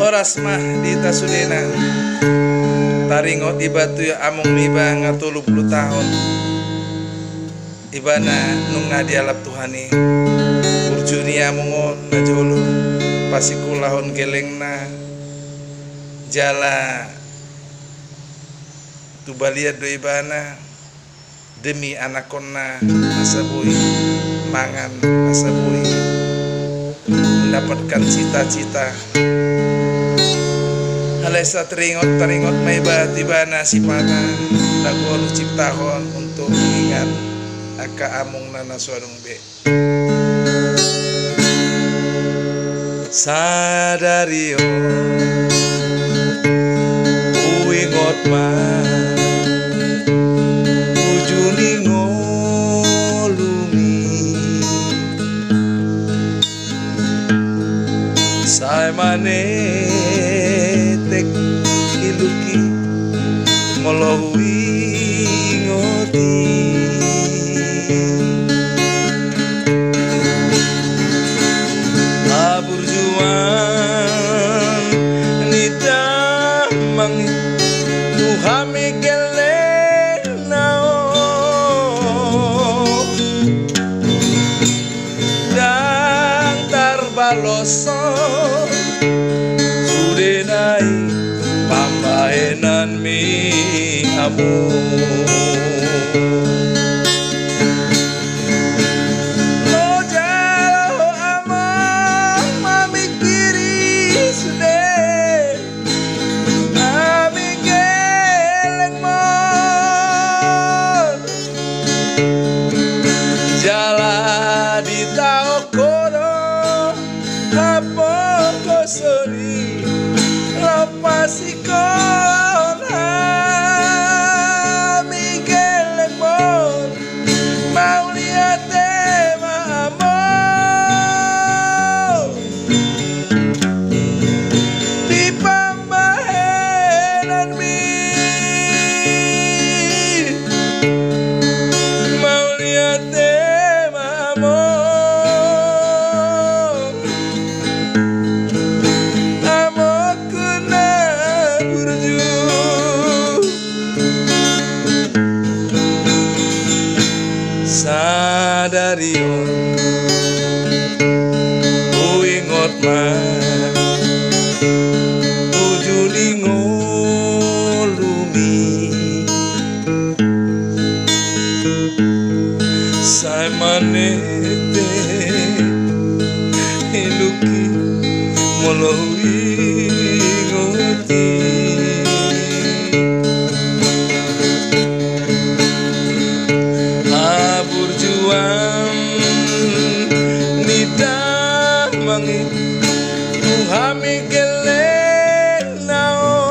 Horas mah di tasudena taringot ibatu ya among miba nga 30 tahun ibana nung ngadialap Tuhani urjuni amongon najolo pasikulahon gelengna jala tubaliat do ibana demi anakonna asaboy mangan asaboy mendapatkan cita-cita halesa taringot may batibana sipana lagu anu ciptahon untuk mengingat aka among nana suarung be sadario uingot mah ujuni ngolumi say manetek iluki ngolowi ngoti aburjuan nita mangi tuhami geleng nao dan tarbaloso sudenai pambahenan mi amo sadario uingot mah ujuni ngolumi say manete iluki ngolowi ngoti mangi tuhami geleng nao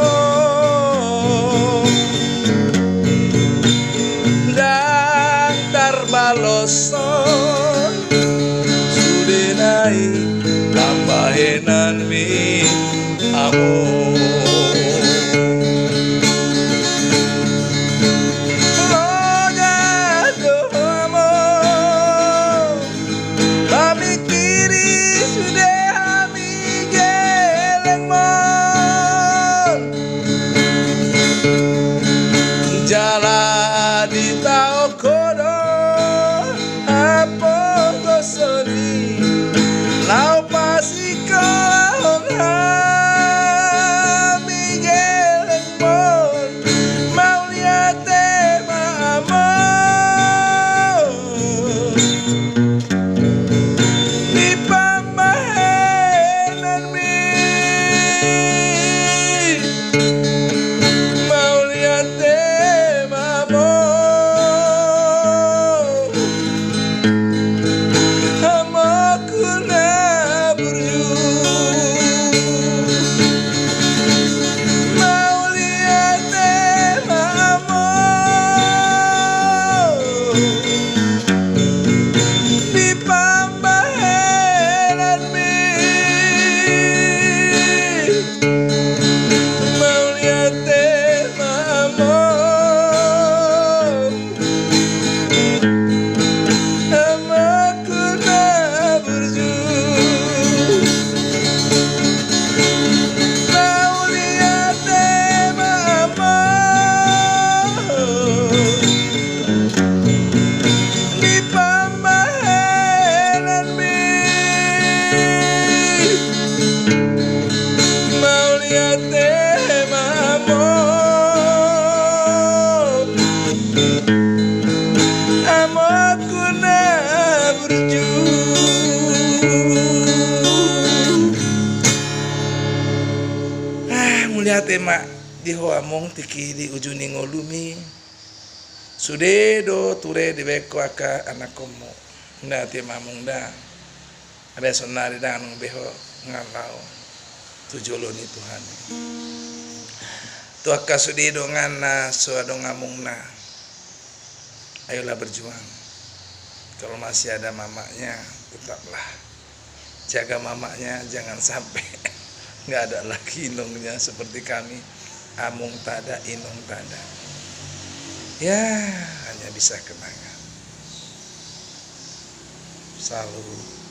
dan tarbaloson sudenai tambahenan mi amo jala di tao kodo apo gosoni lau pasiko tema di hoamong tiki di ujuni ngolumi sude do ture di beko aka anakomo nda tema mong da ada sonari dan beho ngalau tujoloni Tuhan tu aka sudi do ngana so ado ngamung na ayolah berjuang. Kalau masih ada mamanya tetaplah jaga mamanya, jangan sampai nggak ada lagi inungnya seperti kami, amung tada inung tada ya hanya bisa kenangan. Salut.